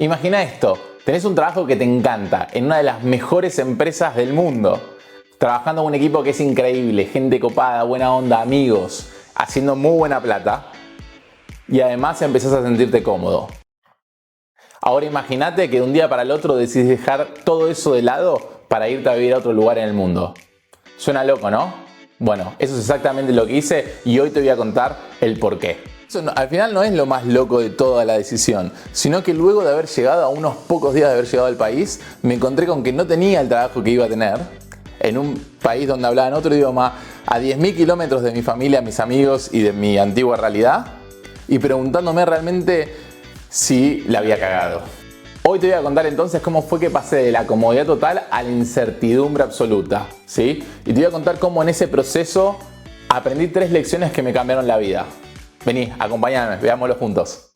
Imagina esto, tenés un trabajo que te encanta en una de las mejores empresas del mundo, trabajando con un equipo que es increíble, gente copada, buena onda, amigos, haciendo muy buena plata y además empezás a sentirte cómodo. Ahora imagínate que de un día para el otro decidís dejar todo eso de lado para irte a vivir a otro lugar en el mundo. Suena loco, ¿no? Bueno, eso es exactamente lo que hice y hoy te voy a contar el porqué. Eso al final no es lo más loco de toda la decisión, sino que luego de haber llegado, a unos pocos días de haber llegado al país, me encontré con que no tenía el trabajo que iba a tener en un país donde hablaban otro idioma, a 10.000 kilómetros de mi familia, mis amigos y de mi antigua realidad, y preguntándome realmente si la había cagado. Hoy te voy a contar entonces cómo fue que pasé de la comodidad total a la incertidumbre absoluta, ¿sí? Y te voy a contar cómo en ese proceso aprendí 3 lecciones que me cambiaron la vida. Vení, acompáñame, veámoslo juntos.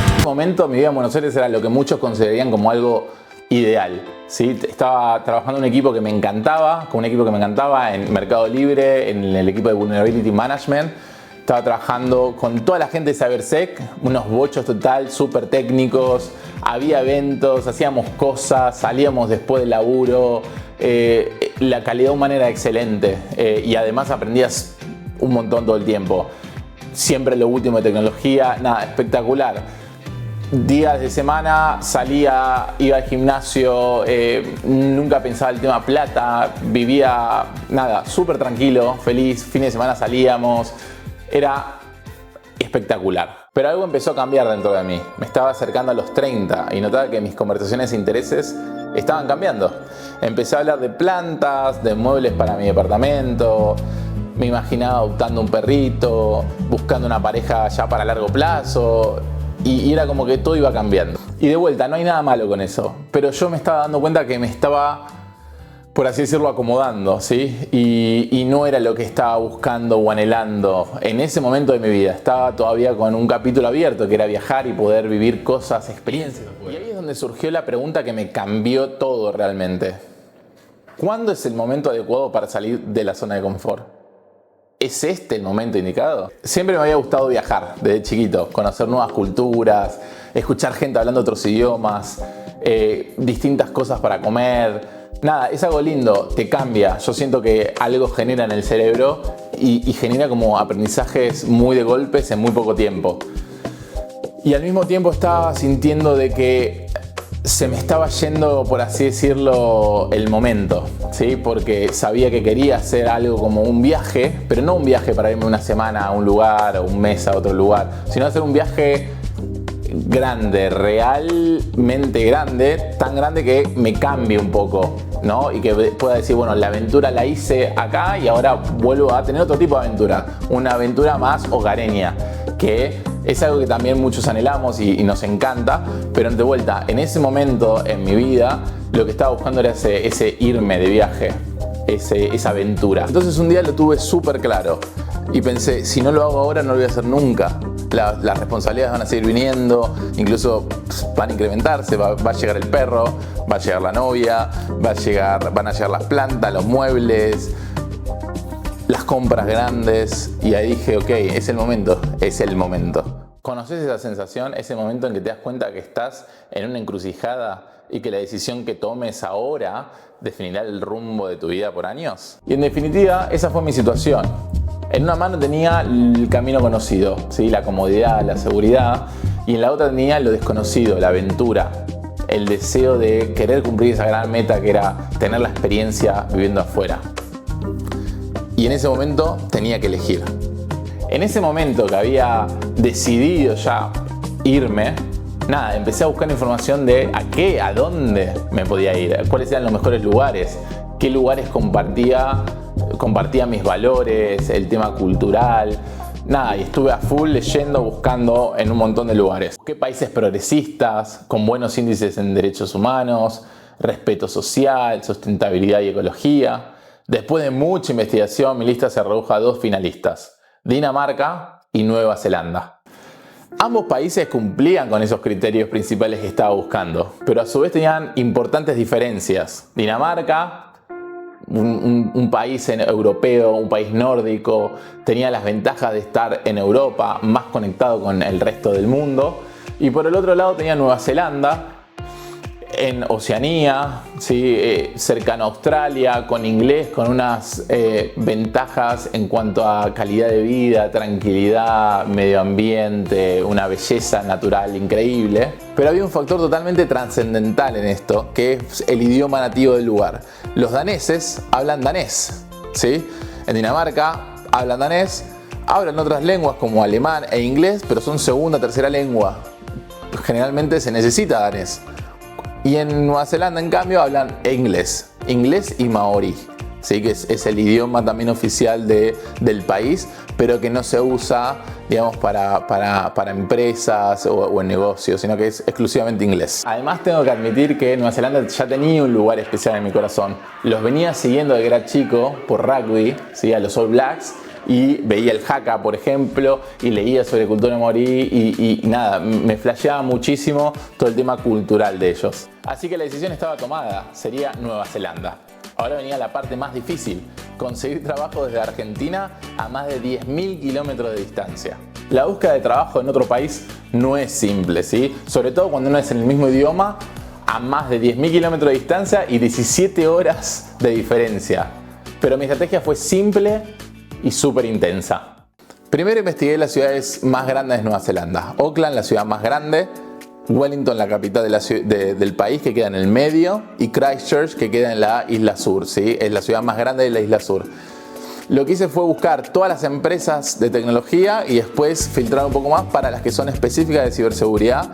En ese momento mi vida en Buenos Aires era lo que muchos considerarían como algo ideal, ¿sí? Estaba trabajando en un equipo que me encantaba, en Mercado Libre, en el equipo de Vulnerability Management. Estaba trabajando con toda la gente de CyberSec, unos bochos total, súper técnicos, había eventos, hacíamos cosas, salíamos después del laburo, la calidad humana era excelente y además aprendías un montón todo el tiempo. Siempre lo último de tecnología, nada, espectacular. Días de semana salía, iba al gimnasio, nunca pensaba el tema plata, vivía, nada, súper tranquilo, feliz, fines de semana salíamos. Era espectacular. Pero algo empezó a cambiar dentro de mí. Me estaba acercando a los 30 y notaba que mis conversaciones e intereses estaban cambiando. Empecé a hablar de plantas, de muebles para mi departamento. Me imaginaba adoptando un perrito, buscando una pareja ya para largo plazo. Y era como que todo iba cambiando. Y de vuelta, no hay nada malo con eso. Pero yo me estaba dando cuenta que me estaba, por así decirlo, acomodando, ¿sí? Y no era lo que estaba buscando o anhelando en ese momento de mi vida. Estaba todavía con un capítulo abierto, que era viajar y poder vivir cosas, experiencias. Y ahí es donde surgió la pregunta que me cambió todo realmente. ¿Cuándo es el momento adecuado para salir de la zona de confort? ¿Es este el momento indicado? Siempre me había gustado viajar desde chiquito, conocer nuevas culturas, escuchar gente hablando otros idiomas, distintas cosas para comer. Nada, es algo lindo, te cambia. Yo siento que algo genera en el cerebro y genera como aprendizajes muy de golpes en muy poco tiempo. Y al mismo tiempo estaba sintiendo de que se me estaba yendo, por así decirlo, el momento, ¿sí? Porque sabía que quería hacer algo como un viaje, pero no un viaje para irme una semana a un lugar o un mes a otro lugar, sino hacer un viaje grande, realmente grande, tan grande que me cambie un poco, ¿no? Y que pueda decir, bueno, la aventura la hice acá y ahora vuelvo a tener otro tipo de aventura, una aventura más hogareña, que es algo que también muchos anhelamos y nos encanta, pero de vuelta, en ese momento en mi vida, lo que estaba buscando era ese irme de viaje, esa aventura. Entonces un día lo tuve súper claro y pensé, si no lo hago ahora no lo voy a hacer nunca. Las responsabilidades van a seguir viniendo, incluso van a incrementarse, va a llegar el perro, va a llegar la novia, van a llegar las plantas, los muebles, las compras grandes, y ahí dije, ok, es el momento, es el momento. ¿Conoces esa sensación? Ese momento en que te das cuenta que estás en una encrucijada y que la decisión que tomes ahora definirá el rumbo de tu vida por años. Y en definitiva, esa fue mi situación. En una mano tenía el camino conocido, ¿sí? La comodidad, la seguridad, y en la otra tenía lo desconocido, la aventura, el deseo de querer cumplir esa gran meta que era tener la experiencia viviendo afuera. Y en ese momento tenía que elegir. En ese momento que había decidido ya irme, nada, empecé a buscar información de a dónde me podía ir, cuáles eran los mejores lugares, qué lugares compartía mis valores, el tema cultural. Nada, y estuve a full leyendo, buscando en un montón de lugares. ¿Qué países progresistas, con buenos índices en derechos humanos, respeto social, sustentabilidad y ecología? Después de mucha investigación, mi lista se redujo a 2 finalistas: Dinamarca y Nueva Zelanda. Ambos países cumplían con esos criterios principales que estaba buscando, pero a su vez tenían importantes diferencias. Dinamarca, un país europeo, un país nórdico, tenía las ventajas de estar en Europa, más conectado con el resto del mundo. Y por el otro lado tenía Nueva Zelanda, en Oceanía, ¿sí? Cercano a Australia, con inglés, con unas ventajas en cuanto a calidad de vida, tranquilidad, medio ambiente, una belleza natural increíble. Pero había un factor totalmente trascendental en esto, que es el idioma nativo del lugar. Los daneses hablan danés, ¿sí? En Dinamarca hablan danés, hablan otras lenguas como alemán e inglés, pero son segunda, tercera lengua. Generalmente se necesita danés. Y en Nueva Zelanda, en cambio, hablan inglés y maorí, ¿sí? Que es el idioma también oficial del país, pero que no se usa, digamos, para empresas o en negocios, sino que es exclusivamente inglés. Además, tengo que admitir que Nueva Zelanda ya tenía un lugar especial en mi corazón. Los venía siguiendo desde que era chico por rugby, ¿sí? A los All Blacks. Y veía el Haka, por ejemplo, y leía sobre cultura maorí y nada, me flasheaba muchísimo todo el tema cultural de ellos. Así que la decisión estaba tomada, sería Nueva Zelanda. Ahora venía la parte más difícil, conseguir trabajo desde Argentina a más de 10.000 kilómetros de distancia. La búsqueda de trabajo en otro país no es simple, ¿sí? Sobre todo cuando uno es en el mismo idioma, a más de 10.000 kilómetros de distancia y 17 horas de diferencia. Pero mi estrategia fue simple y súper intensa. Primero investigué las ciudades más grandes de Nueva Zelanda. Auckland, la ciudad más grande, Wellington, la capital del país, que queda en el medio, y Christchurch, que queda en la isla sur, ¿sí? Es la ciudad más grande de la isla sur. Lo que hice fue buscar todas las empresas de tecnología y después filtrar un poco más para las que son específicas de ciberseguridad,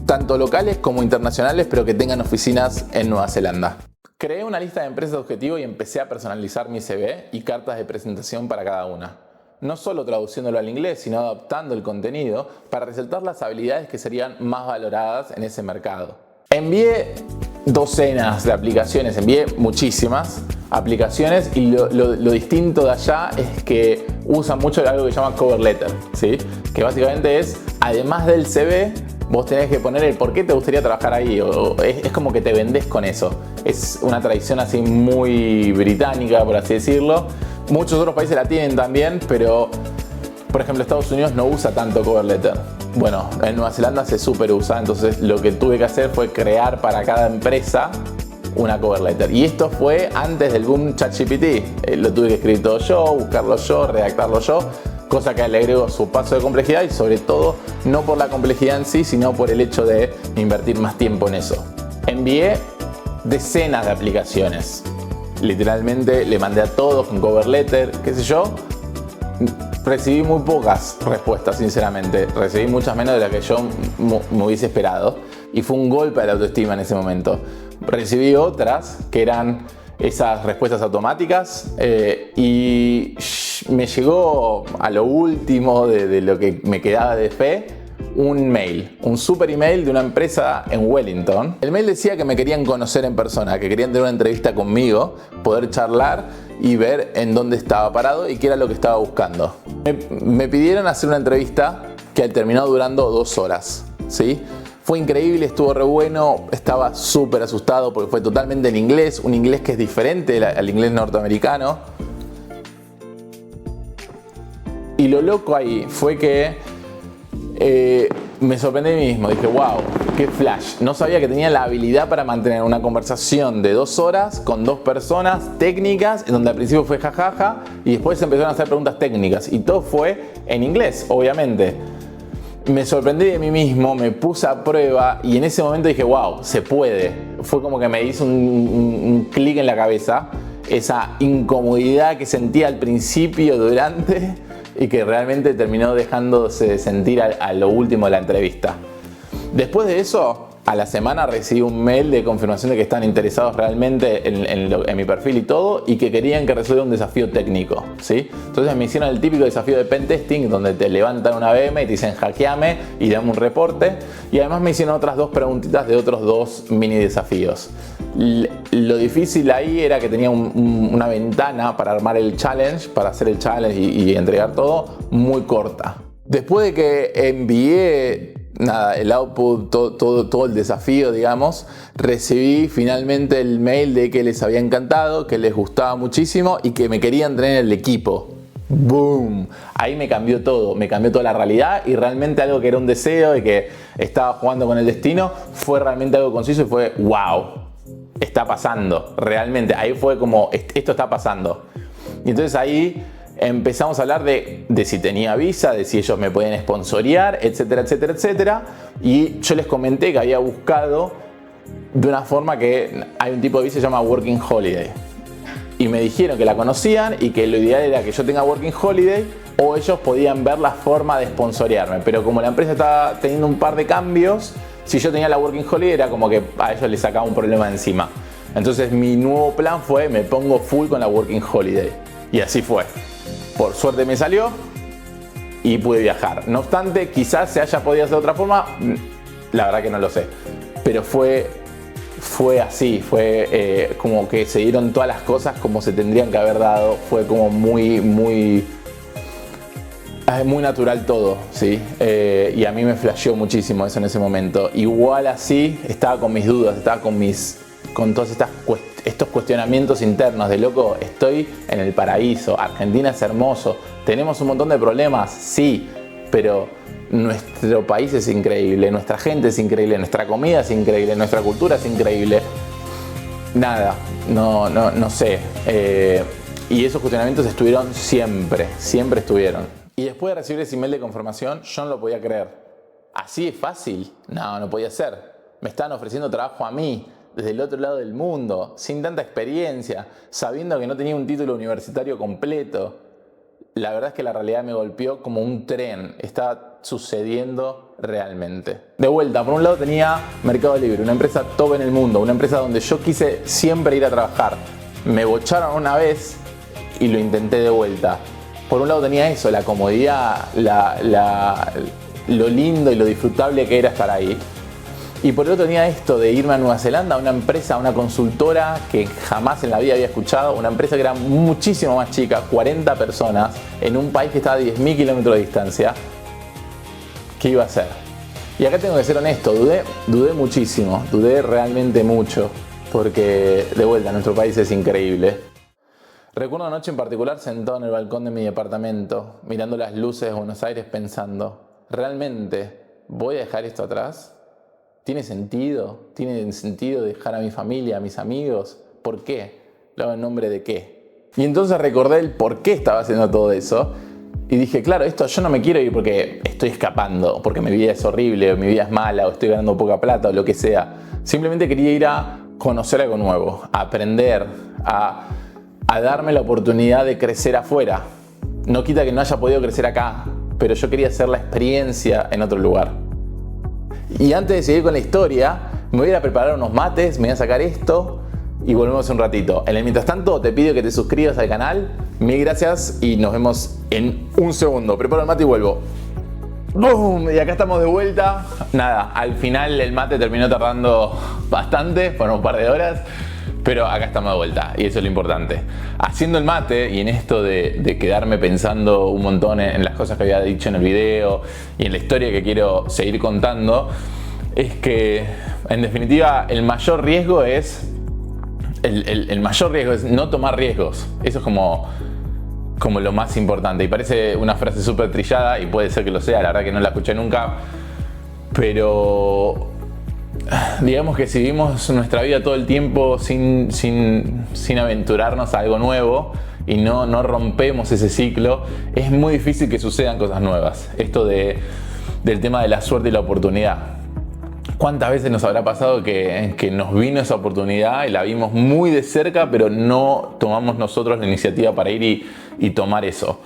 tanto locales como internacionales, pero que tengan oficinas en Nueva Zelanda. Creé una lista de empresas de objetivo y empecé a personalizar mi CV y cartas de presentación para cada una. No solo traduciéndolo al inglés, sino adaptando el contenido para resaltar las habilidades que serían más valoradas en ese mercado. Envié docenas de aplicaciones, envié muchísimas aplicaciones y lo distinto de allá es que usan mucho algo que se llama cover letter, ¿sí? Que básicamente es, además del CV, vos tenés que poner el por qué te gustaría trabajar ahí, es como que te vendés con eso. Es una tradición así muy británica, por así decirlo. Muchos otros países la tienen también, pero por ejemplo Estados Unidos no usa tanto cover letter. Bueno, en Nueva Zelanda se super usa, entonces lo que tuve que hacer fue crear para cada empresa una cover letter. Y esto fue antes del boom ChatGPT. Lo tuve que escribir todo yo, buscarlo yo, redactarlo yo. Cosa que le agrego su paso de complejidad y sobre todo no por la complejidad en sí, sino por el hecho de invertir más tiempo en eso. Envié decenas de aplicaciones. Literalmente le mandé a todos con cover letter, qué sé yo. Recibí muy pocas respuestas, sinceramente. Recibí muchas menos de las que yo me hubiese esperado. Y fue un golpe a la autoestima en ese momento. Recibí otras que eran esas respuestas automáticas y me llegó a lo último de lo que me quedaba de fe un mail, un super email de una empresa en Wellington. El mail decía que me querían conocer en persona, que querían tener una entrevista conmigo, poder charlar y ver en dónde estaba parado y qué era lo que estaba buscando. Me pidieron hacer una entrevista que terminó durando 2 horas, ¿sí? Fue increíble, estuvo re bueno, estaba súper asustado porque fue totalmente en inglés, un inglés que es diferente al inglés norteamericano. Y lo loco ahí fue que me sorprendí a mí mismo, dije wow, qué flash. No sabía que tenía la habilidad para mantener una conversación de 2 horas con 2 personas técnicas, en donde al principio fue jajaja y después se empezaron a hacer preguntas técnicas y todo fue en inglés, obviamente. Me sorprendí de mí mismo, me puse a prueba y en ese momento dije, wow, se puede. Fue como que me hizo un clic en la cabeza, esa incomodidad que sentía al principio, durante, y que realmente terminó dejándose de sentir a lo último de la entrevista. Después de eso, a la semana recibí un mail de confirmación de que están interesados realmente en mi perfil y todo, y que querían que resuelva un desafío técnico, ¿sí? Entonces me hicieron el típico desafío de pentesting, donde te levantan una VM y te dicen hackeame y dame un reporte, y además me hicieron otras 2 preguntitas de otros 2 mini desafíos. Lo difícil ahí era que tenía una ventana para armar el challenge, para hacer el challenge y entregar todo, muy corta. Después de que envié el output, todo el desafío, digamos, recibí finalmente el mail de que les había encantado, que les gustaba muchísimo y que me querían tener en el equipo. ¡Boom! Ahí me cambió todo, me cambió toda la realidad y realmente algo que era un deseo y que estaba jugando con el destino fue realmente algo conciso y fue ¡wow! Está pasando, realmente. Ahí fue como, esto está pasando. Y entonces ahí empezamos a hablar de si tenía visa, de si ellos me podían sponsorear, etcétera, etcétera, etcétera. Y yo les comenté que había buscado de una forma que hay un tipo de visa que se llama Working Holiday. Y me dijeron que la conocían y que lo ideal era que yo tenga Working Holiday o ellos podían ver la forma de sponsorearme. Pero como la empresa estaba teniendo un par de cambios, si yo tenía la Working Holiday era como que a ellos les sacaba un problema de encima. Entonces mi nuevo plan fue, me pongo full con la Working Holiday. Y así fue. Por suerte me salió y pude viajar. No obstante, quizás se haya podido hacer de otra forma, la verdad que no lo sé. Pero fue así, fue como que se dieron todas las cosas como se tendrían que haber dado. Fue como muy natural todo, ¿sí? Y a mí me flasheó muchísimo eso en ese momento. Igual así, estaba con mis dudas, estaba con todos estos cuestionamientos internos de loco, estoy en el paraíso, Argentina es hermoso, tenemos un montón de problemas, sí, pero nuestro país es increíble, nuestra gente es increíble, nuestra comida es increíble, nuestra cultura es increíble. Nada, no sé. Y esos cuestionamientos estuvieron siempre estuvieron. Y después de recibir ese email de confirmación, yo no lo podía creer. ¿Así es fácil? No podía ser. Me estaban ofreciendo trabajo a mí, desde el otro lado del mundo, sin tanta experiencia, sabiendo que no tenía un título universitario completo. La verdad es que la realidad me golpeó como un tren. Estaba sucediendo realmente. De vuelta, por un lado tenía Mercado Libre, una empresa top en el mundo, una empresa donde yo quise siempre ir a trabajar. Me bocharon una vez y lo intenté de vuelta. Por un lado tenía eso, la comodidad, lo lindo y lo disfrutable que era estar ahí. Y por el otro tenía esto de irme a Nueva Zelanda, a una empresa, una consultora que jamás en la vida había escuchado, una empresa que era muchísimo más chica, 40 personas, en un país que estaba a 10.000 kilómetros de distancia. ¿Qué iba a hacer? Y acá tengo que ser honesto, dudé muchísimo, dudé realmente mucho, porque de vuelta nuestro país es increíble. Recuerdo una noche en particular sentado en el balcón de mi departamento, mirando las luces de Buenos Aires pensando, ¿realmente voy a dejar esto atrás? ¿Tiene sentido? ¿Tiene sentido dejar a mi familia, a mis amigos? ¿Por qué? ¿Lo hago en nombre de qué? Y entonces recordé el por qué estaba haciendo todo eso. Y dije, claro, esto yo no me quiero ir porque estoy escapando, porque mi vida es horrible, o mi vida es mala, o estoy ganando poca plata, o lo que sea. Simplemente quería ir a conocer algo nuevo, a aprender, a darme la oportunidad de crecer afuera. No quita que no haya podido crecer acá, pero yo quería hacer la experiencia en otro lugar. Y antes de seguir con la historia, me voy a ir a preparar unos mates, me voy a sacar esto y volvemos un ratito. En el mientras tanto, te pido que te suscribas al canal. Mil gracias y nos vemos en un segundo. Preparo el mate y vuelvo. ¡Bum! Y acá estamos de vuelta. Nada, al final el mate terminó tardando bastante, fueron un par de horas. Pero acá estamos de vuelta y eso es lo importante. Haciendo el mate y en esto de quedarme pensando un montón en las cosas que había dicho en el video y en la historia que quiero seguir contando, es que en definitiva el mayor riesgo es el mayor riesgo es no tomar riesgos. Eso es como lo más importante. Y parece una frase súper trillada y puede ser que lo sea, la verdad que no la escuché nunca. Pero digamos que si vivimos nuestra vida todo el tiempo sin aventurarnos a algo nuevo y no rompemos ese ciclo, es muy difícil que sucedan cosas nuevas. Esto del tema de la suerte y la oportunidad. ¿Cuántas veces nos habrá pasado que nos vino esa oportunidad y la vimos muy de cerca, pero no tomamos nosotros la iniciativa para ir y tomar eso?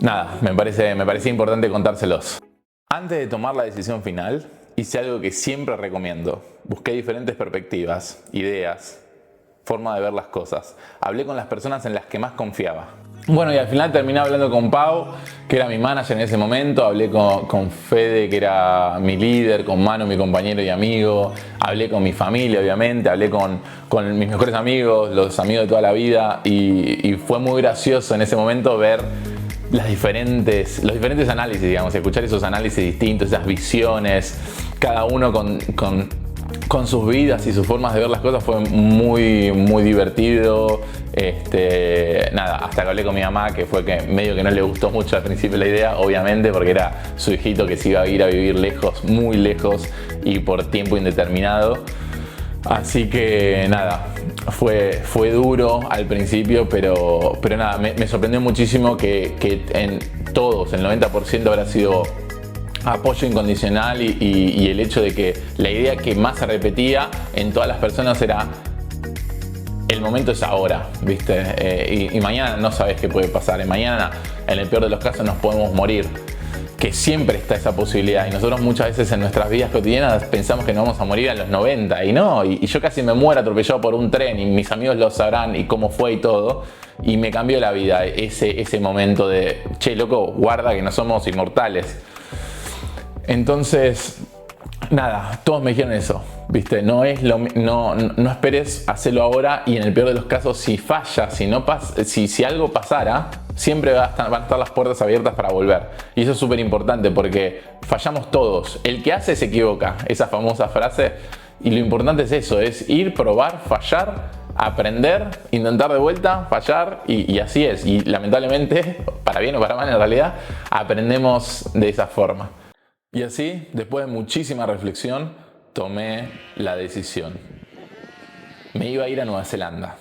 Nada, me parece importante contárselos. Antes de tomar la decisión final, hice algo que siempre recomiendo. Busqué diferentes perspectivas, ideas, forma de ver las cosas. Hablé con las personas en las que más confiaba. Bueno, y al final terminé hablando con Pau, que era mi manager en ese momento. Hablé con Fede, que era mi líder, con Manu, mi compañero y amigo. Hablé con mi familia, obviamente. Hablé con mis mejores amigos, los amigos de toda la vida. Y fue muy gracioso en ese momento ver los diferentes análisis, digamos, escuchar esos análisis distintos, esas visiones, cada uno con sus vidas y sus formas de ver las cosas, fue muy, muy divertido. Nada, hasta que hablé con mi mamá, que fue que medio que no le gustó mucho al principio la idea, obviamente, porque era su hijito que se iba a ir a vivir lejos, muy lejos y por tiempo indeterminado. Así que nada, fue duro al principio, pero nada, me sorprendió muchísimo que en todos, el 90% habrá sido apoyo incondicional y el hecho de que la idea que más se repetía en todas las personas era: el momento es ahora, ¿viste? Y mañana no sabes qué puede pasar. Mañana, en el peor de los casos, nos podemos morir. Que siempre está esa posibilidad. Y nosotros muchas veces en nuestras vidas cotidianas pensamos que nos vamos a morir a los 90. Y no, y yo casi me muero atropellado por un tren y mis amigos lo sabrán y cómo fue y todo. Y me cambió la vida ese momento de: che, loco, guarda que no somos inmortales. Entonces, nada, todos me dijeron eso, ¿viste? No esperes hacerlo ahora, y en el peor de los casos, si falla, si algo pasara, siempre van a estar las puertas abiertas para volver. Y eso es súper importante porque fallamos todos. El que hace se equivoca, esa famosa frase. Y lo importante es eso, es ir, probar, fallar, aprender, intentar de vuelta, fallar, y así es. Y lamentablemente, para bien o para mal en realidad, aprendemos de esa forma. Y así, después de muchísima reflexión, tomé la decisión. Me iba a ir a Nueva Zelanda.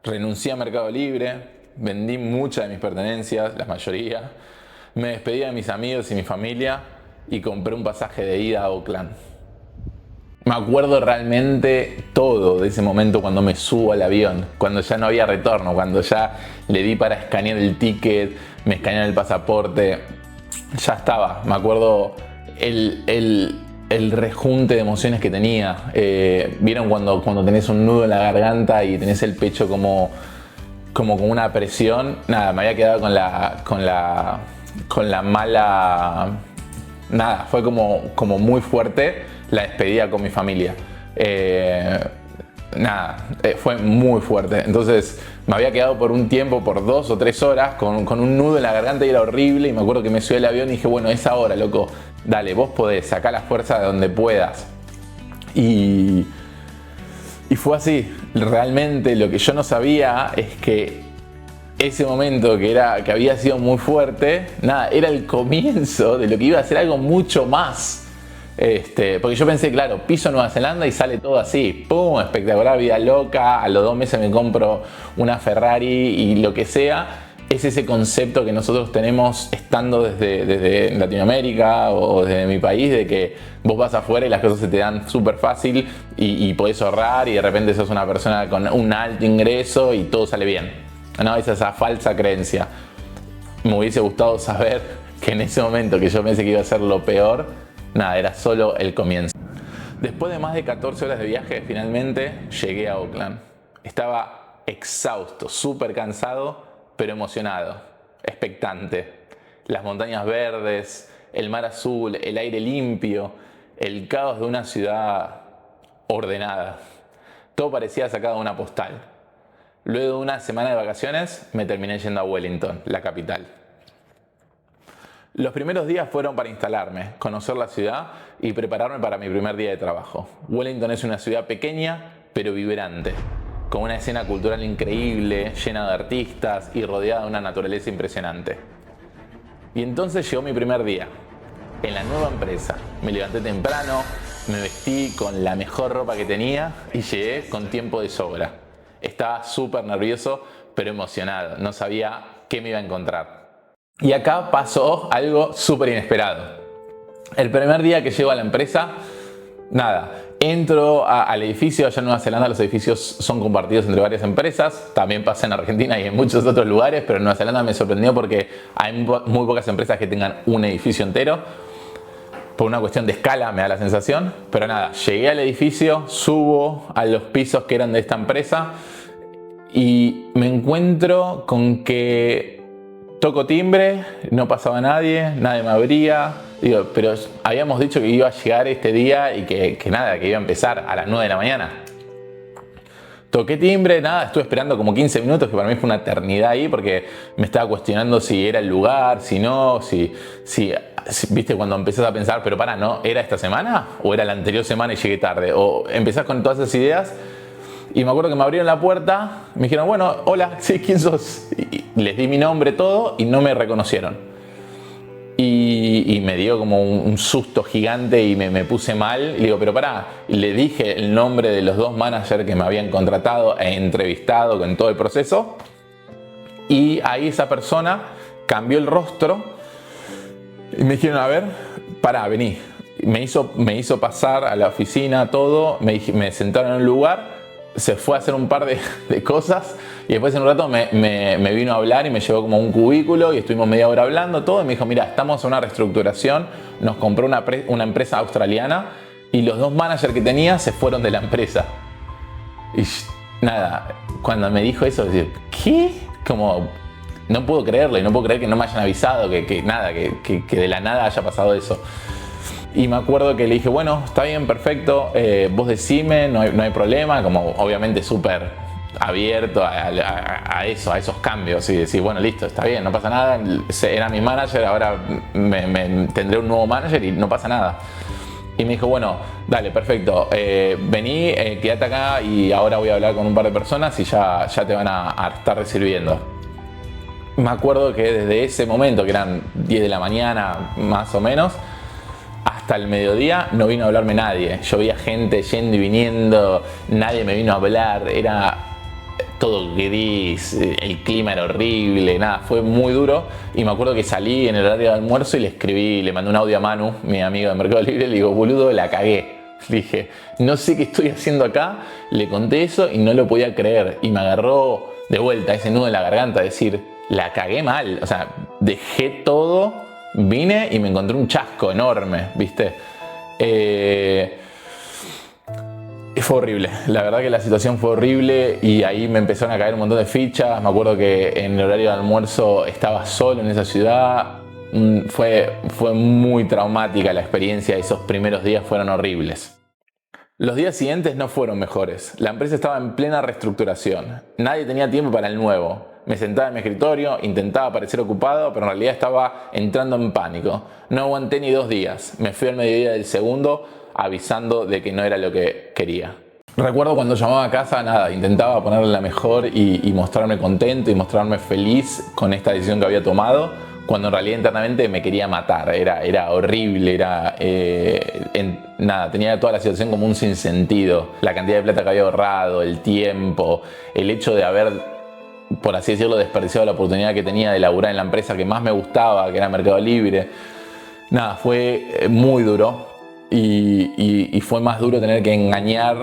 Renuncié a Mercado Libre, vendí muchas de mis pertenencias, la mayoría. Me despedí de mis amigos y mi familia y compré un pasaje de ida a Auckland. Me acuerdo realmente todo de ese momento cuando me subo al avión, cuando ya no había retorno, cuando ya le di para escanear el ticket, me escanearon el pasaporte. Ya estaba, me acuerdo el rejunte de emociones que tenía. ¿Vieron cuando tenés un nudo en la garganta y tenés el pecho como con una presión? Nada, me había quedado con la mala... Nada, fue como muy fuerte la despedida con mi familia. Fue muy fuerte. Entonces me había quedado por un tiempo, por 2 o 3 horas, con un nudo en la garganta y era horrible. Y me acuerdo que me subí al avión y dije: bueno, es ahora, loco. Dale, vos podés, sacá la fuerza de donde puedas. Y fue así. Realmente lo que yo no sabía es que ese momento que había sido muy fuerte, nada, era el comienzo de lo que iba a ser algo mucho más. Porque yo pensé, claro, piso Nueva Zelanda y sale todo así, ¡pum! Espectacular, vida loca, a los 2 meses me compro una Ferrari y lo que sea. Es ese concepto que nosotros tenemos estando desde Latinoamérica o desde mi país, de que vos vas afuera y las cosas se te dan súper fácil y podés ahorrar y de repente sos una persona con un alto ingreso y todo sale bien. No, es esa falsa creencia. Me hubiese gustado saber que en ese momento que yo pensé que iba a ser lo peor, nada, era solo el comienzo. Después de más de 14 horas de viaje, finalmente llegué a Auckland. Estaba exhausto, súper cansado, pero emocionado, expectante. Las montañas verdes, el mar azul, el aire limpio, el caos de una ciudad ordenada. Todo parecía sacado de una postal. Luego de una semana de vacaciones, me terminé yendo a Wellington, la capital. Los primeros días fueron para instalarme, conocer la ciudad y prepararme para mi primer día de trabajo. Wellington es una ciudad pequeña, pero vibrante, con una escena cultural increíble, llena de artistas y rodeada de una naturaleza impresionante. Y entonces llegó mi primer día, en la nueva empresa. Me levanté temprano, me vestí con la mejor ropa que tenía y llegué con tiempo de sobra. Estaba súper nervioso, pero emocionado. No sabía qué me iba a encontrar. Y acá pasó algo súper inesperado. El primer día que llego a la empresa, nada, entro al edificio. Allá en Nueva Zelanda los edificios son compartidos entre varias empresas. También pasa en Argentina y en muchos otros lugares, pero en Nueva Zelanda me sorprendió porque hay muy pocas empresas que tengan un edificio entero. Por una cuestión de escala me da la sensación. Pero nada, llegué al edificio, subo a los pisos que eran de esta empresa y me encuentro con que toco timbre, no pasaba nadie me abría. Digo, pero habíamos dicho que iba a llegar este día y que nada, que iba a empezar a las 9 de la mañana. Toqué timbre, nada, estuve esperando como 15 minutos, que para mí fue una eternidad ahí, porque me estaba cuestionando si era el lugar, si no, viste, cuando empezás a pensar, pero para, ¿no? ¿Era esta semana? ¿O era la anterior semana y llegué tarde? O empezás con todas esas ideas. Y me acuerdo que me abrieron la puerta, me dijeron, bueno, hola, sí, ¿quién sos? Y les di mi nombre, todo, y no me reconocieron. Y me dio como un susto gigante y me puse mal. Y digo, pero pará, y le dije el nombre de los 2 managers que me habían contratado e entrevistado con todo el proceso. Y ahí esa persona cambió el rostro y me dijeron, a ver, pará, vení. Me hizo pasar a la oficina todo, me sentaron en un lugar, se fue a hacer un par de cosas y después en un rato me vino a hablar y me llevó como a un cubículo y estuvimos media hora hablando todo y me dijo, mira, estamos en una reestructuración, nos compró una empresa australiana y los 2 managers que tenía se fueron de la empresa. Y nada, cuando me dijo eso, dije, ¿qué? Como, no puedo creerlo y no puedo creer que no me hayan avisado, que de la nada haya pasado eso. Y me acuerdo que le dije, bueno, está bien, perfecto, vos decime, no hay problema, como obviamente súper abierto a esos cambios y decir, bueno, listo, está bien, no pasa nada, era mi manager, ahora tendré un nuevo manager y no pasa nada. Y me dijo, bueno, dale, perfecto, vení, quédate acá y ahora voy a hablar con un par de personas y ya te van a estar recibiendo. Me acuerdo que desde ese momento, que eran 10 de la mañana más o menos, hasta el mediodía no vino a hablarme nadie. Yo veía gente yendo y viniendo, nadie me vino a hablar, era todo gris, el clima era horrible, nada, fue muy duro. Y me acuerdo que salí en el horario de almuerzo y le escribí, le mandé un audio a Manu, mi amigo de Mercado Libre, le digo, boludo, la cagué. Le dije, no sé qué estoy haciendo acá, le conté eso y no lo podía creer. Y me agarró de vuelta ese nudo en la garganta, decir, la cagué mal, o sea, dejé todo. Vine y me encontré un chasco enorme, ¿viste? Fue horrible, la verdad que la situación fue horrible y ahí me empezaron a caer un montón de fichas. Me acuerdo que en el horario de almuerzo estaba solo en esa ciudad. Fue muy traumática la experiencia, esos primeros días fueron horribles. Los días siguientes no fueron mejores. La empresa estaba en plena reestructuración. Nadie tenía tiempo para el nuevo. Me sentaba en mi escritorio, intentaba parecer ocupado, pero en realidad estaba entrando en pánico. No aguanté ni 2 días. Me fui al mediodía del segundo avisando de que no era lo que quería. Recuerdo cuando llamaba a casa, nada, intentaba ponerle la mejor y mostrarme contento y mostrarme feliz con esta decisión que había tomado, cuando en realidad internamente me quería matar. Era horrible, nada, tenía toda la situación como un sinsentido. La cantidad de plata que había ahorrado, el tiempo, el hecho de haber, por así decirlo, desperdiciado la oportunidad que tenía de laburar en la empresa que más me gustaba, que era Mercado Libre. Nada, fue muy duro y fue más duro tener que engañar,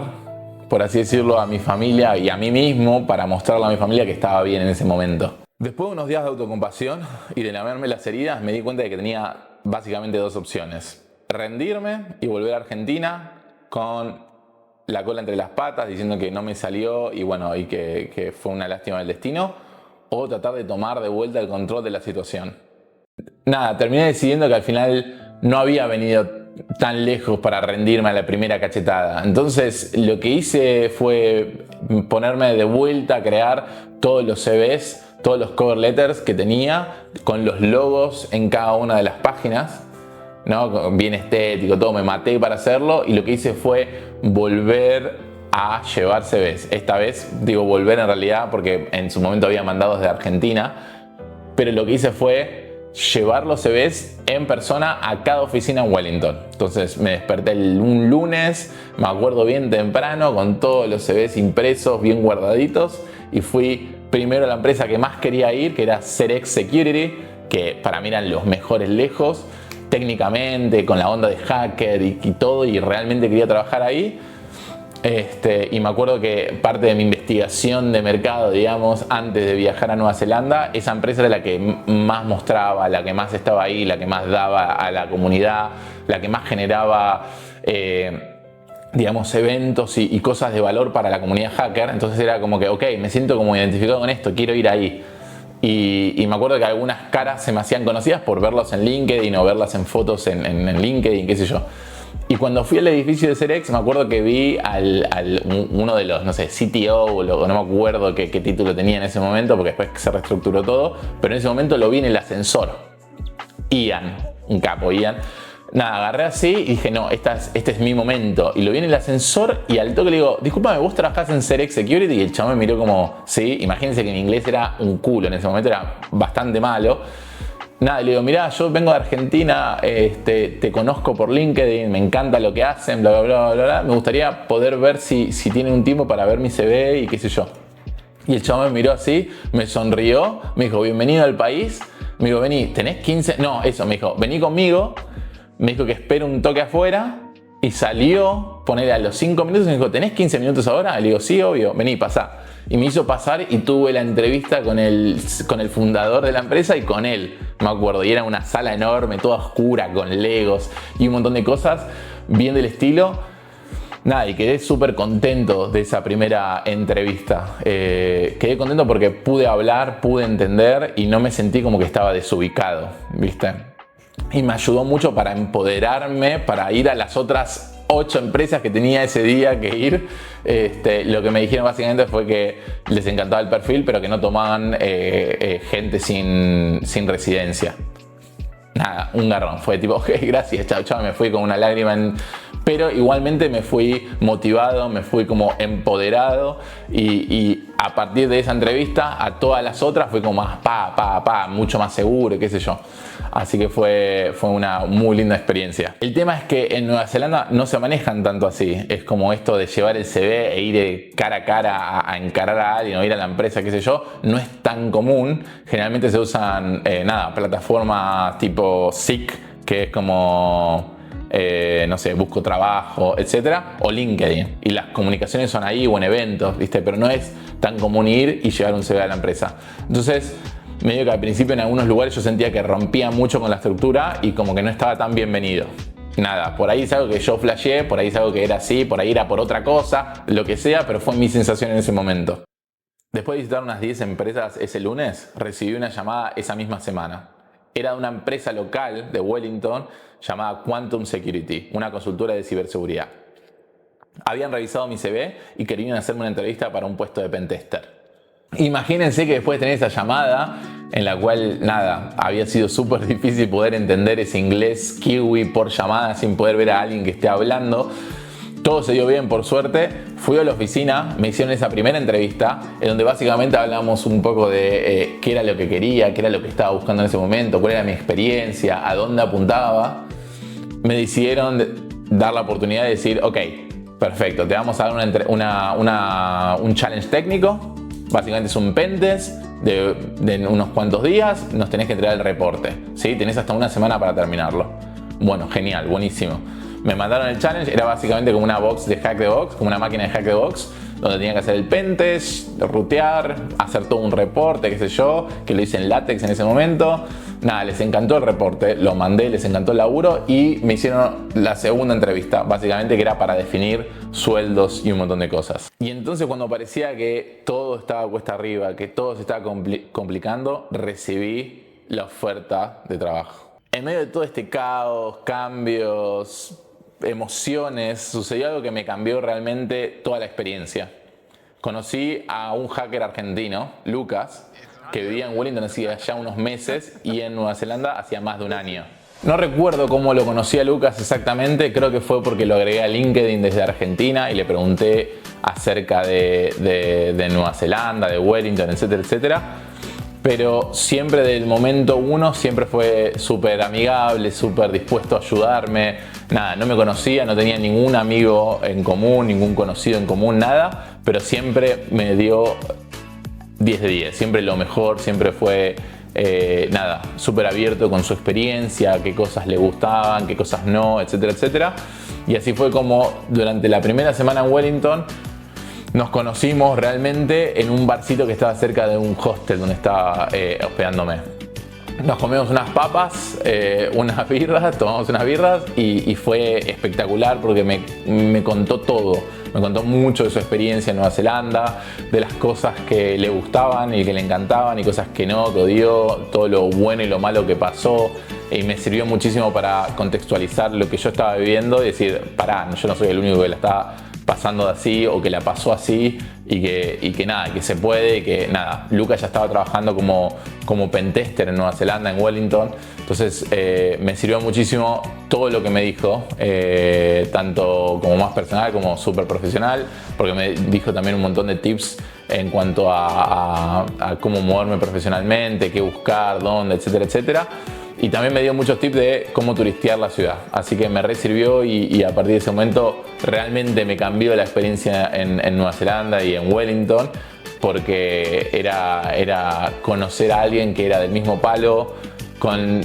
por así decirlo, a mi familia y a mí mismo para mostrarle a mi familia que estaba bien en ese momento. Después de unos días de autocompasión y de lamerme las heridas, me di cuenta de que tenía básicamente 2 opciones. Rendirme y volver a Argentina con la cola entre las patas, diciendo que no me salió y bueno, y que fue una lástima del destino, o tratar de tomar de vuelta el control de la situación. Nada, terminé decidiendo que al final no había venido tan lejos para rendirme a la primera cachetada. Entonces lo que hice fue ponerme de vuelta a crear todos los CVs, todos los cover letters que tenía, con los logos en cada una de las páginas, ¿no? Bien estético, todo, me maté para hacerlo y lo que hice fue volver a llevar CVs. Esta vez digo volver en realidad porque en su momento había mandado desde Argentina, pero lo que hice fue llevar los CVs en persona a cada oficina en Wellington. Entonces me desperté un lunes, me acuerdo bien temprano, con todos los CVs impresos, bien guardaditos, y fui primero a la empresa que más quería ir, que era Cerex Security, que para mí eran los mejores lejos, técnicamente, con la onda de hacker y todo, y realmente quería trabajar ahí. Y me acuerdo que parte de mi investigación de mercado, digamos, antes de viajar a Nueva Zelanda, esa empresa era la que más mostraba, la que más estaba ahí, la que más daba a la comunidad, la que más generaba, digamos, eventos y cosas de valor para la comunidad hacker. Entonces era como que, ok, me siento como identificado con esto, quiero ir ahí. Y me acuerdo que algunas caras se me hacían conocidas por verlos en LinkedIn o verlas en fotos en LinkedIn, qué sé yo. Y cuando fui al edificio de Cerex, me acuerdo que vi uno de los, no sé, CTO, o no me acuerdo qué título tenía en ese momento, porque después se reestructuró todo, pero en ese momento lo vi en el ascensor. Ian, un capo, Ian. Nada, agarré así y dije, no, este es mi momento. Y lo vi en el ascensor y al toque le digo, discúlpame, ¿vos trabajás en Cerex Security? Y el chabón me miró como, sí, imagínense que mi inglés era un culo, en ese momento era bastante malo. Nada, le digo, mirá, yo vengo de Argentina, te conozco por LinkedIn, me encanta lo que hacen, bla, bla, bla, bla, bla. Me gustaría poder ver si tienen un tiempo para ver mi CV y qué sé yo. Y el chabón me miró así, me sonrió, me dijo, bienvenido al país. Me dijo, vení, ¿tenés 15? No, eso, me dijo, vení conmigo. Me dijo que espera un toque afuera y salió, ponele a los 5 minutos y me dijo, ¿tenés 15 minutos ahora? Y le digo, sí, obvio, vení, pasá. Y me hizo pasar y tuve la entrevista con el fundador de la empresa y con él, me acuerdo. Y era una sala enorme, toda oscura, con legos y un montón de cosas, bien del estilo. Nada, y quedé súper contento de esa primera entrevista. Quedé contento porque pude hablar, pude entender y no me sentí como que estaba desubicado, ¿viste? Y me ayudó mucho para empoderarme, para ir a las otras 8 empresas que tenía ese día que ir. Lo que me dijeron básicamente fue que les encantaba el perfil, pero que no tomaban gente sin residencia. Nada, un garrón. Fue tipo, ok, gracias, chao, chao. Me fui con una lágrima pero igualmente me fui motivado, me fui como empoderado y a partir de esa entrevista a todas las otras fui como más mucho más seguro, qué sé yo. Así que fue una muy linda experiencia. El tema es que en Nueva Zelanda no se manejan tanto así. Es como esto de llevar el CV e ir cara a cara a encarar a alguien o ir a la empresa, qué sé yo, no es tan común. Generalmente se usan, plataformas tipo Seek, que es como... no sé, busco trabajo, etcétera, o LinkedIn. Y las comunicaciones son ahí o en eventos, ¿viste? Pero no es tan común ir y llevar un CV a la empresa. Entonces, medio que al principio en algunos lugares yo sentía que rompía mucho con la estructura y como que no estaba tan bienvenido. Nada, por ahí es algo que yo flasheé, por ahí es algo que era así, por ahí era por otra cosa, lo que sea, pero fue mi sensación en ese momento. Después de visitar unas 10 empresas ese lunes, recibí una llamada esa misma semana. Era de una empresa local de Wellington llamada Quantum Security, una consultora de ciberseguridad. Habían revisado mi CV y querían hacerme una entrevista para un puesto de pentester. Imagínense que después de tener esa llamada, en la cual, nada, había sido súper difícil poder entender ese inglés kiwi por llamada sin poder ver a alguien que esté hablando. Todo se dio bien, por suerte. Fui a la oficina, me hicieron esa primera entrevista, en donde básicamente hablamos un poco de qué era lo que quería, qué era lo que estaba buscando en ese momento, cuál era mi experiencia, a dónde apuntaba. Me decidieron dar la oportunidad de decir, ok, perfecto, te vamos a dar un challenge técnico. Básicamente es un pentest de unos cuantos días, nos tenés que entregar el reporte, ¿sí? Tenés hasta una semana para terminarlo. Bueno, genial, buenísimo. Me mandaron el challenge, era básicamente como una box de Hack the Box, como una máquina de Hack the Box, donde tenía que hacer el pentest, rutear, hacer todo un reporte, qué sé yo, que lo hice en látex en ese momento. Nada, les encantó el reporte, lo mandé, les encantó el laburo y me hicieron la segunda entrevista, básicamente que era para definir sueldos y un montón de cosas. Y entonces cuando parecía que todo estaba cuesta arriba, que todo se estaba complicando, recibí la oferta de trabajo. En medio de todo este caos, cambios, emociones, sucedió algo que me cambió realmente toda la experiencia. Conocí a un hacker argentino, Lucas, que vivía en Wellington hacía ya unos meses y en Nueva Zelanda hacía más de un año. No recuerdo cómo lo conocí a Lucas exactamente, creo que fue porque lo agregué a LinkedIn desde Argentina y le pregunté acerca de Nueva Zelanda, de Wellington, etcétera, etcétera. Pero siempre del momento uno siempre fue súper amigable, súper dispuesto a ayudarme. Nada, no me conocía, no tenía ningún amigo en común, ningún conocido en común, nada. Pero siempre me dio 10 de 10, siempre lo mejor, siempre fue súper abierto con su experiencia, qué cosas le gustaban, qué cosas no, etcétera, etcétera. Y así fue como durante la primera semana en Wellington nos conocimos realmente en un barcito que estaba cerca de un hostel donde estaba hospedándome. Nos comimos unas papas, unas birras, tomamos unas birras y fue espectacular porque me contó todo. Me contó mucho de su experiencia en Nueva Zelanda, de las cosas que le gustaban y que le encantaban y cosas que no, que odió, todo lo bueno y lo malo que pasó. Y me sirvió muchísimo para contextualizar lo que yo estaba viviendo y decir, pará, yo no soy el único que la está pasando así o que la pasó así y que nada, que se puede, y que nada, Lucas ya estaba trabajando como pentester en Nueva Zelanda, en Wellington. Entonces me sirvió muchísimo todo lo que me dijo, tanto como más personal como súper profesional, porque me dijo también un montón de tips en cuanto a cómo moverme profesionalmente, qué buscar, dónde, etcétera, etcétera. Y también me dio muchos tips de cómo turistear la ciudad. Así que me re sirvió y a partir de ese momento realmente me cambió la experiencia en Nueva Zelanda y en Wellington, porque era conocer a alguien que era del mismo palo, con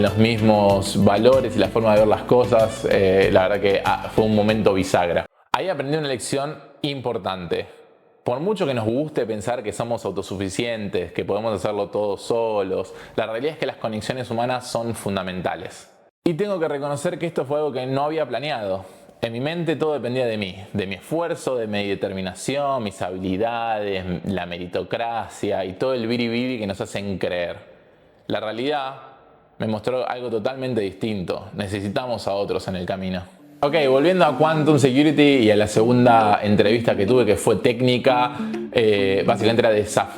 los mismos valores y la forma de ver las cosas. La verdad que fue un momento bisagra. Ahí aprendí una lección importante. Por mucho que nos guste pensar que somos autosuficientes, que podemos hacerlo todos solos, la realidad es que las conexiones humanas son fundamentales. Y tengo que reconocer que esto fue algo que no había planeado. En mi mente todo dependía de mí, de mi esfuerzo, de mi determinación, mis habilidades, la meritocracia y todo el biribiri que nos hacen creer. La realidad me mostró algo totalmente distinto. Necesitamos a otros en el camino. Ok, volviendo a Quantum Security y a la segunda entrevista que tuve, que fue técnica, básicamente era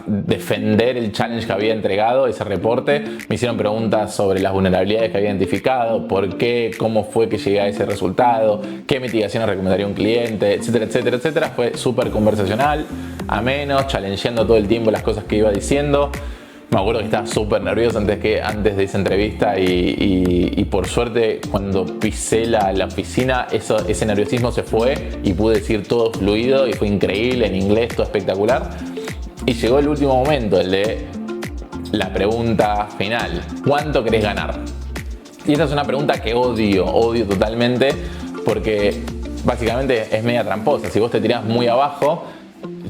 defender el challenge que había entregado, ese reporte. Me hicieron preguntas sobre las vulnerabilidades que había identificado, por qué, cómo fue que llegué a ese resultado, qué mitigaciones recomendaría un cliente, etcétera, etcétera, etcétera. Fue súper conversacional, ameno, challengeando todo el tiempo las cosas que iba diciendo. Me acuerdo que estaba súper nervioso antes de esa entrevista y por suerte cuando pisé la oficina ese nerviosismo se fue y pude decir todo fluido y fue increíble, en inglés, todo espectacular. Y llegó el último momento, el de la pregunta final. ¿Cuánto querés ganar? Y esta es una pregunta que odio totalmente, porque básicamente es media tramposa. Si vos te tirás muy abajo,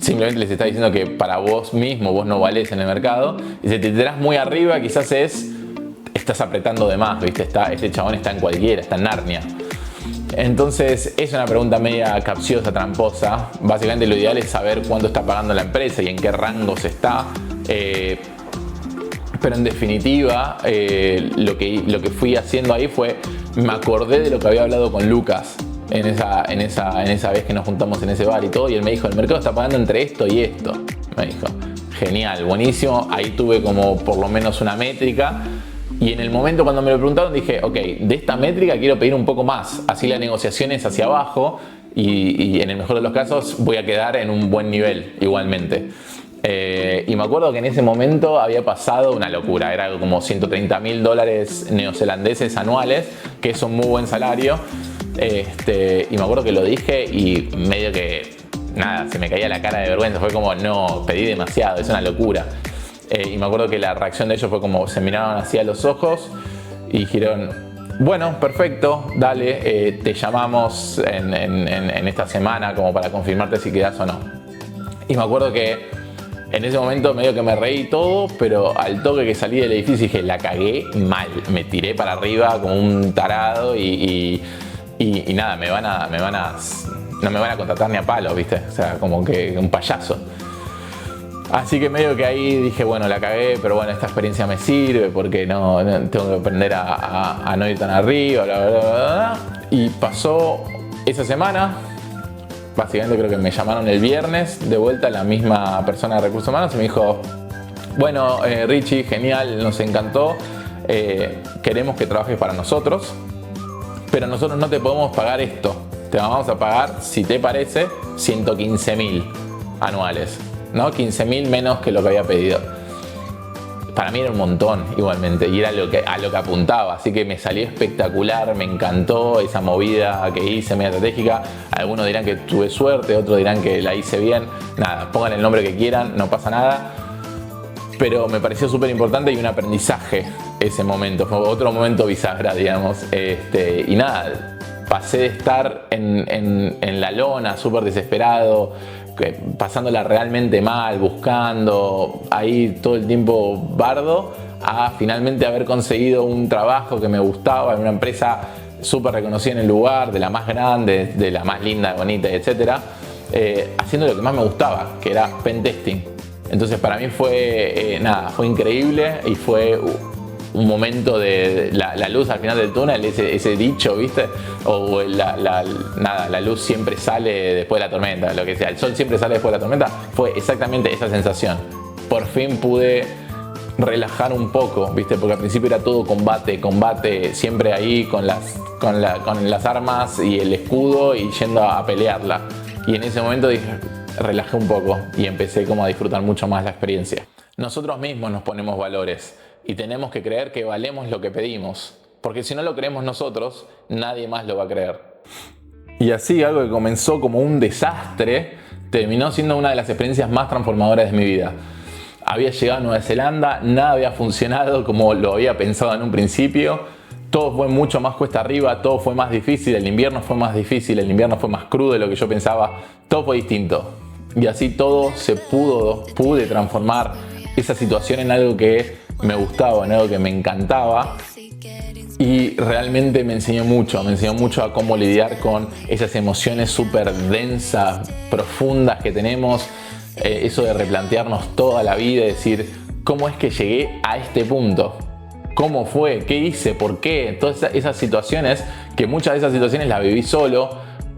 simplemente les está diciendo que para vos mismo vos no valés en el mercado, y si te tirás muy arriba quizás estás apretando de más, ¿viste? Este chabón está en cualquiera, está en Narnia. Entonces es una pregunta media capciosa, tramposa. Básicamente lo ideal es saber cuánto está pagando la empresa y en qué rangos está. Pero en definitiva lo que fui haciendo ahí fue, me acordé de lo que había hablado con Lucas en esa vez que nos juntamos en ese bar y todo, y él me dijo, el mercado está pagando entre esto y esto. Me dijo, genial, buenísimo. Ahí tuve como por lo menos una métrica, y en el momento cuando me lo preguntaron dije, ok, de esta métrica quiero pedir un poco más, así la negociación es hacia abajo y en el mejor de los casos voy a quedar en un buen nivel igualmente. Y me acuerdo que en ese momento había pasado una locura, era como $130.000 neozelandeses anuales, que es un muy buen salario. Y me acuerdo que lo dije y medio que nada, se me caía la cara de vergüenza, fue como no, pedí demasiado, es una locura. Y me acuerdo que la reacción de ellos fue como se miraron así a los ojos y dijeron, bueno, perfecto, dale, te llamamos en esta semana como para confirmarte si quedás o no. Y me acuerdo que en ese momento medio que me reí no, pero al toque que salí del edificio dije, la cagué mal, me tiré para arriba como un tarado y nada, no me van a contratar ni a palos, ¿viste? O sea, como que un payaso. Así que medio que ahí dije, bueno, la cagué, pero bueno, esta experiencia me sirve porque no tengo que aprender a no ir tan arriba, bla, bla, bla, bla. Y pasó esa semana, básicamente creo que me llamaron el viernes, de vuelta la misma persona de Recursos Humanos y me dijo, bueno, Richie, genial, nos encantó, queremos que trabajes para nosotros, pero nosotros no te podemos pagar esto, te vamos a pagar, si te parece, 115.000 anuales, ¿no? 15.000 menos que lo que había pedido. Para mí era un montón igualmente y era a lo que apuntaba, así que me salió espectacular, me encantó esa movida que hice media estratégica. Algunos dirán que tuve suerte, otros dirán que la hice bien, nada, pongan el nombre que quieran, no pasa nada. Pero me pareció súper importante y un aprendizaje ese momento, fue otro momento bisagra, digamos. Y nada, pasé de estar en la lona súper desesperado, pasándola realmente mal, buscando ahí todo el tiempo bardo, a finalmente haber conseguido un trabajo que me gustaba en una empresa súper reconocida en el lugar, de la más grande, de la más linda, bonita, etcétera, haciendo lo que más me gustaba, que era pentesting. Entonces para mí fue increíble y fue un momento de la luz al final del túnel, ese dicho, ¿viste? O la luz siempre sale después de la tormenta, lo que sea, el sol siempre sale después de la tormenta. Fue exactamente esa sensación. Por fin pude relajar un poco, ¿viste? Porque al principio era todo combate, siempre ahí con las armas y el escudo y yendo a pelearla. Y en ese momento dije, relajé un poco y empecé como a disfrutar mucho más la experiencia. Nosotros mismos nos ponemos valores y tenemos que creer que valemos lo que pedimos, porque si no lo creemos nosotros, nadie más lo va a creer. Y así, algo que comenzó como un desastre, terminó siendo una de las experiencias más transformadoras de mi vida. Había llegado a Nueva Zelanda, nada había funcionado como lo había pensado en un principio, todo fue mucho más cuesta arriba, todo fue más difícil, el invierno fue más difícil, el invierno fue más crudo de lo que yo pensaba, todo fue distinto. Y así todo pude transformar esa situación en algo que me gustaba, en algo que me encantaba. Y realmente me enseñó mucho a cómo lidiar con esas emociones súper densas, profundas que tenemos. Eso de replantearnos toda la vida y decir, ¿cómo es que llegué a este punto? ¿Cómo fue? ¿Qué hice? ¿Por qué? Todas esas situaciones, que muchas de esas situaciones las viví solo,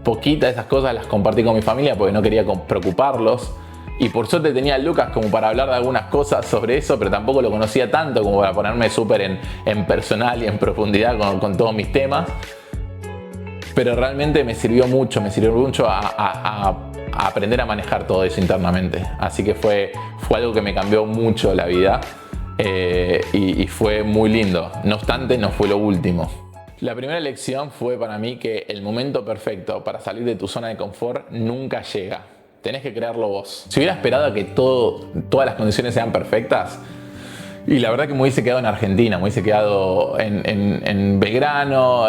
poquitas de esas cosas las compartí con mi familia porque no quería preocuparlos. Y por suerte tenía a Lucas como para hablar de algunas cosas sobre eso, pero tampoco lo conocía tanto como para ponerme súper en personal y en profundidad con todos mis temas. Pero realmente me sirvió mucho a aprender a manejar todo eso internamente. Así que fue algo que me cambió mucho la vida y fue muy lindo. No obstante, no fue lo último. La primera lección fue para mí que el momento perfecto para salir de tu zona de confort nunca llega. Tenés que crearlo vos. Si hubiera esperado a que todas las condiciones sean perfectas, y la verdad que me hubiese quedado en Argentina, me hubiese quedado en Belgrano,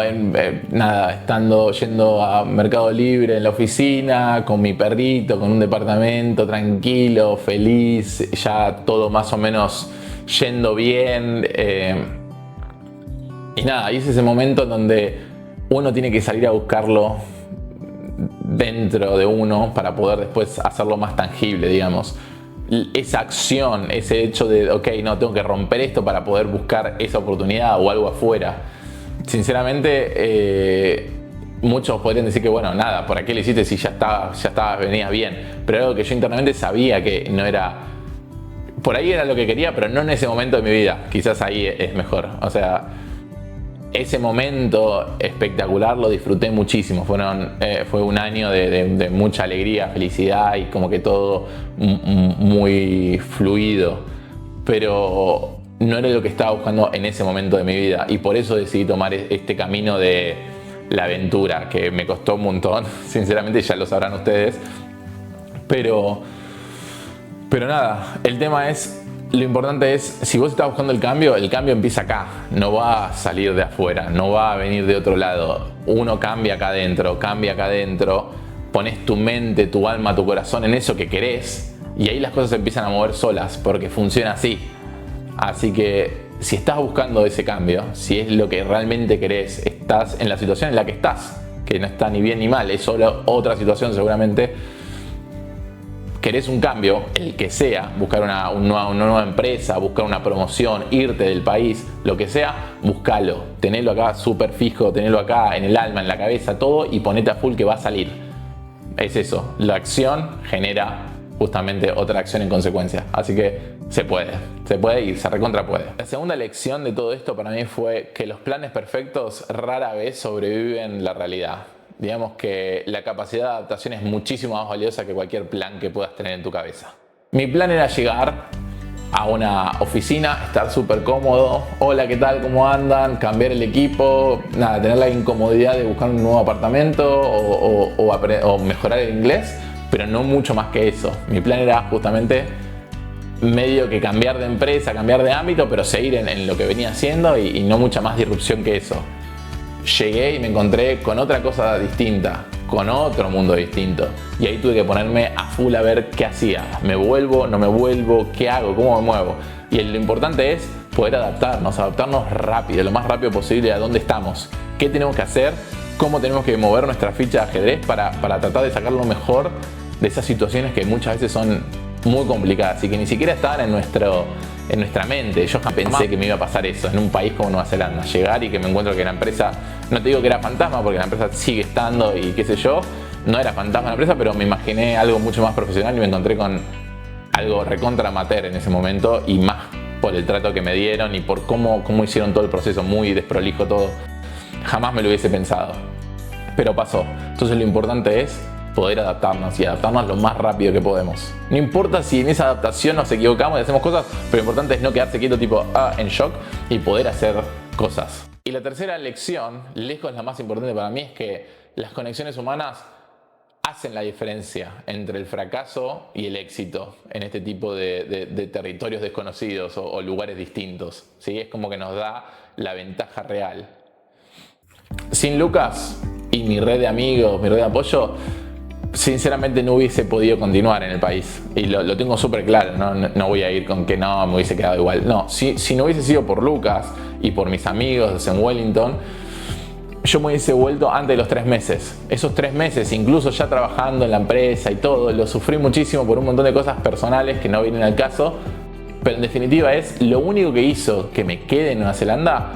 yendo a Mercado Libre en la oficina, con mi perrito, con un departamento tranquilo, feliz, ya todo más o menos yendo bien. Y es ese momento en donde uno tiene que salir a buscarlo dentro de uno para poder después hacerlo más tangible, digamos. Esa acción, ese hecho de, tengo que romper esto para poder buscar esa oportunidad o algo afuera. Sinceramente, muchos podrían decir que, ¿por qué lo hiciste si ya venías bien? Pero algo que yo internamente sabía que no era... Por ahí era lo que quería, pero no en ese momento de mi vida. Quizás ahí es mejor. O sea, ese momento espectacular lo disfruté muchísimo. Fue un año de mucha alegría, felicidad y como que todo muy fluido. Pero no era lo que estaba buscando en ese momento de mi vida. Y por eso decidí tomar este camino de la aventura, que me costó un montón. Sinceramente ya lo sabrán ustedes. Pero el tema es... Lo importante es, si vos estás buscando el cambio empieza acá, no va a salir de afuera, no va a venir de otro lado. Uno cambia acá adentro, pones tu mente, tu alma, tu corazón en eso que querés y ahí las cosas se empiezan a mover solas porque funciona así. Así que si estás buscando ese cambio, si es lo que realmente querés, estás en la situación en la que estás, que no está ni bien ni mal, es solo otra situación seguramente. Querés un cambio, el que sea, buscar una nueva empresa, buscar una promoción, irte del país, lo que sea, búscalo. Tenelo acá súper fijo, tenelo acá en el alma, en la cabeza, todo y ponete a full que va a salir. Es eso, la acción genera justamente otra acción en consecuencia. Así que se puede y se recontra puede. La segunda lección de todo esto para mí fue que los planes perfectos rara vez sobreviven la realidad. Digamos que la capacidad de adaptación es muchísimo más valiosa que cualquier plan que puedas tener en tu cabeza. Mi plan era llegar a una oficina, estar súper cómodo, hola, ¿qué tal? ¿Cómo andan? Cambiar el equipo, tener la incomodidad de buscar un nuevo apartamento o mejorar el inglés, pero no mucho más que eso. Mi plan era justamente medio que cambiar de empresa, cambiar de ámbito, pero seguir en lo que venía haciendo y no mucha más disrupción que eso. Llegué y me encontré con otra cosa distinta, con otro mundo distinto. Y ahí tuve que ponerme a full a ver qué hacía. ¿Me vuelvo? ¿No me vuelvo? ¿Qué hago? ¿Cómo me muevo? Y lo importante es poder adaptarnos rápido, lo más rápido posible a dónde estamos, qué tenemos que hacer, cómo tenemos que mover nuestra ficha de ajedrez para tratar de sacar lo mejor de esas situaciones que muchas veces son muy complicadas y que ni siquiera estaban en nuestra mente. Yo jamás pensé que me iba a pasar eso en un país como Nueva Zelanda, llegar y que me encuentro que la empresa, no te digo que era fantasma porque la empresa sigue estando y qué sé yo, no era fantasma la empresa, pero me imaginé algo mucho más profesional y me encontré con algo recontra amateur en ese momento, y más por el trato que me dieron y por cómo hicieron todo el proceso, muy desprolijo todo. Jamás me lo hubiese pensado, pero pasó. Entonces lo importante es poder adaptarnos y adaptarnos lo más rápido que podemos. No importa si en esa adaptación nos equivocamos y hacemos cosas, pero lo importante es no quedarse quieto tipo en shock y poder hacer cosas. Y la tercera lección, lejos la más importante para mí, es que las conexiones humanas hacen la diferencia entre el fracaso y el éxito en este tipo de territorios desconocidos o lugares distintos, ¿sí? Es como que nos da la ventaja real. Sin Lucas y mi red de amigos, mi red de apoyo, sinceramente no hubiese podido continuar en el país. Y lo tengo súper claro, no voy a ir con que no, me hubiese quedado igual. No, si no hubiese sido por Lucas y por mis amigos en Wellington, yo me hubiese vuelto antes de los 3 meses. Esos 3 meses, incluso ya trabajando en la empresa y todo, lo sufrí muchísimo por un montón de cosas personales que no vienen al caso. Pero en definitiva lo único que hizo que me quede en Nueva Zelanda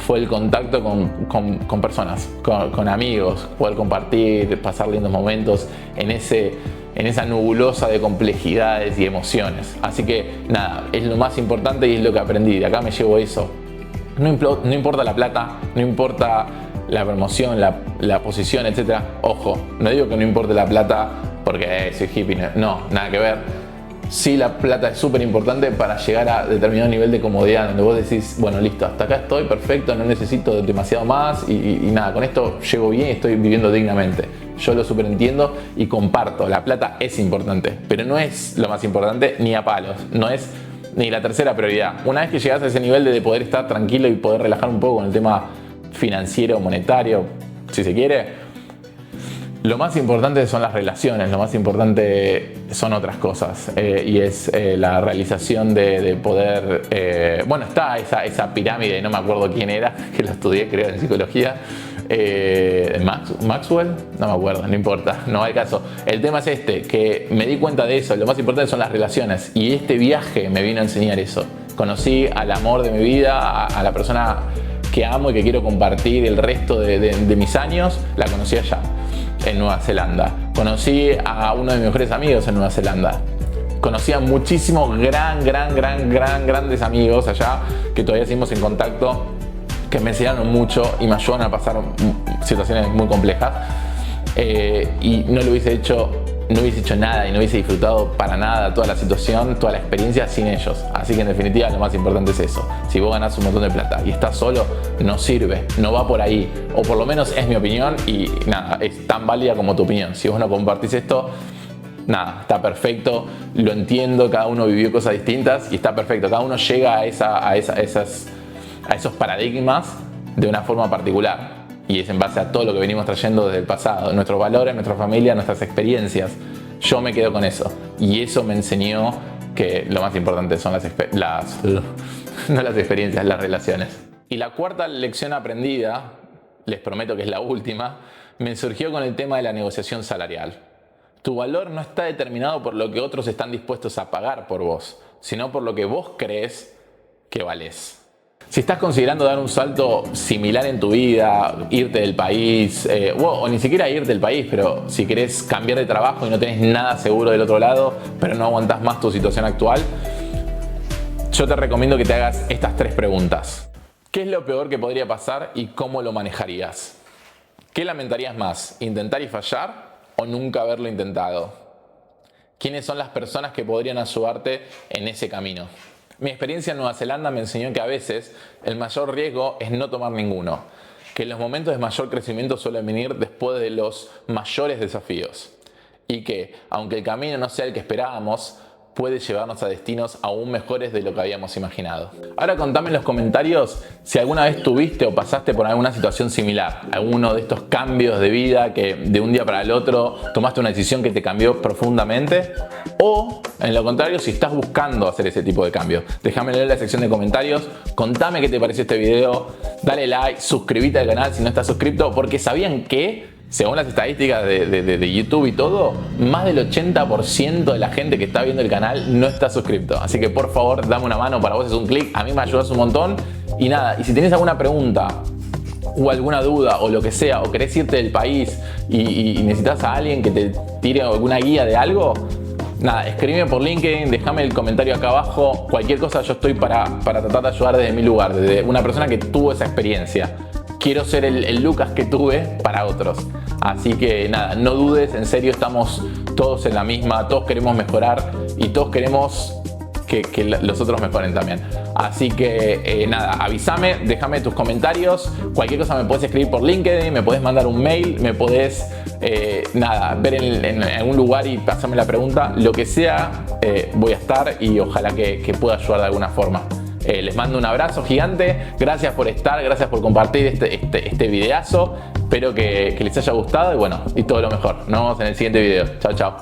fue el contacto con personas, con amigos, poder compartir, pasar lindos momentos en esa nebulosa de complejidades y emociones. Así que nada, es lo más importante y es lo que aprendí. De acá me llevo eso. No importa la plata, no importa la promoción, la posición, etc. Ojo, no digo que no importe la plata porque soy hippie, no, nada que ver. Sí, la plata es súper importante para llegar a determinado nivel de comodidad, donde vos decís, bueno, listo, hasta acá estoy perfecto, no necesito demasiado más y nada, con esto llego bien y estoy viviendo dignamente. Yo lo súper entiendo y comparto, la plata es importante, pero no es lo más importante ni a palos, no es ni la tercera prioridad. Una vez que llegas a ese nivel de poder estar tranquilo y poder relajar un poco con el tema financiero, monetario, si se quiere, lo más importante son las relaciones, lo más importante son otras cosas y es la realización de poder, bueno, está esa pirámide, no me acuerdo quién era, que lo estudié creo en psicología, Maxwell, no me acuerdo, no importa, no va al caso. El tema es que me di cuenta de eso, lo más importante son las relaciones y este viaje me vino a enseñar eso. Conocí al amor de mi vida, a la persona que amo y que quiero compartir el resto de mis años, la conocí allá en Nueva Zelanda. Conocí a uno de mis mejores amigos en Nueva Zelanda. Conocí a muchísimos grandes amigos allá que todavía seguimos en contacto, que me enseñaron mucho y me ayudaron a pasar situaciones muy complejas. Y no hubiese hecho nada y no hubiese disfrutado para nada toda la situación, toda la experiencia sin ellos. Así que en definitiva lo más importante es eso. Si vos ganás un montón de plata y estás solo, no sirve, no va por ahí. O por lo menos es mi opinión y nada, es tan válida como tu opinión. Si vos no compartís esto, nada, está perfecto, lo entiendo, cada uno vivió cosas distintas y está perfecto. Cada uno llega a esos paradigmas de una forma particular. Y es en base a todo lo que venimos trayendo desde el pasado, nuestros valores, nuestra familia, nuestras experiencias. Yo me quedo con eso. Y eso me enseñó que lo más importante son no las experiencias, las relaciones. Y la cuarta lección aprendida, les prometo que es la última, me surgió con el tema de la negociación salarial. Tu valor no está determinado por lo que otros están dispuestos a pagar por vos, sino por lo que vos crees que valés. Si estás considerando dar un salto similar en tu vida, irte del país, o ni siquiera irte del país, pero si querés cambiar de trabajo y no tenés nada seguro del otro lado, pero no aguantás más tu situación actual, yo te recomiendo que te hagas estas 3 preguntas. ¿Qué es lo peor que podría pasar y cómo lo manejarías? ¿Qué lamentarías más? ¿Intentar y fallar o nunca haberlo intentado? ¿Quiénes son las personas que podrían ayudarte en ese camino? Mi experiencia en Nueva Zelanda me enseñó que a veces el mayor riesgo es no tomar ninguno, que los momentos de mayor crecimiento suelen venir después de los mayores desafíos y que, aunque el camino no sea el que esperábamos, puede llevarnos a destinos aún mejores de lo que habíamos imaginado. Ahora contame en los comentarios si alguna vez tuviste o pasaste por alguna situación similar, alguno de estos cambios de vida que de un día para el otro tomaste una decisión que te cambió profundamente, o en lo contrario si estás buscando hacer ese tipo de cambios. Déjame leer la sección de comentarios, contame qué te pareció este video, dale like, suscríbete al canal si no estás suscrito, porque ¿sabían que según las estadísticas de YouTube y todo, más del 80% de la gente que está viendo el canal no está suscrito? Así que por favor, dame una mano, para vos es un clic, a mí me ayudas un montón. Y nada, y si tienes alguna pregunta o alguna duda o lo que sea, o querés irte del país y necesitas a alguien que te tire alguna guía de algo, nada, escríbeme por LinkedIn, déjame el comentario acá abajo. Cualquier cosa yo estoy para tratar de ayudar desde mi lugar, desde una persona que tuvo esa experiencia. Quiero ser el Lucas que tuve para otros. Así que nada, no dudes, en serio estamos todos en la misma, todos queremos mejorar y todos queremos que los otros mejoren también. Así que nada, avísame, déjame tus comentarios, cualquier cosa me puedes escribir por LinkedIn, me puedes mandar un mail, me podés ver en algún lugar y pasarme la pregunta, lo que sea, voy a estar y ojalá que pueda ayudar de alguna forma. Les mando un abrazo gigante, gracias por estar, gracias por compartir este videazo, espero que les haya gustado y bueno, y todo lo mejor. Nos vemos en el siguiente video. Chao, chao.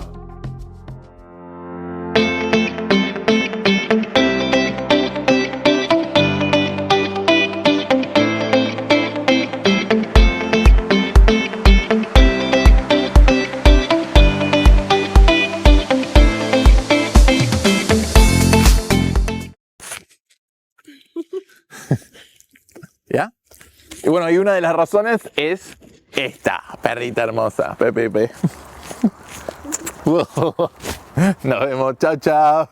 ¿Ya? Y bueno, y una de las razones es esta perrita hermosa, Pepe. Nos vemos, chao, chao.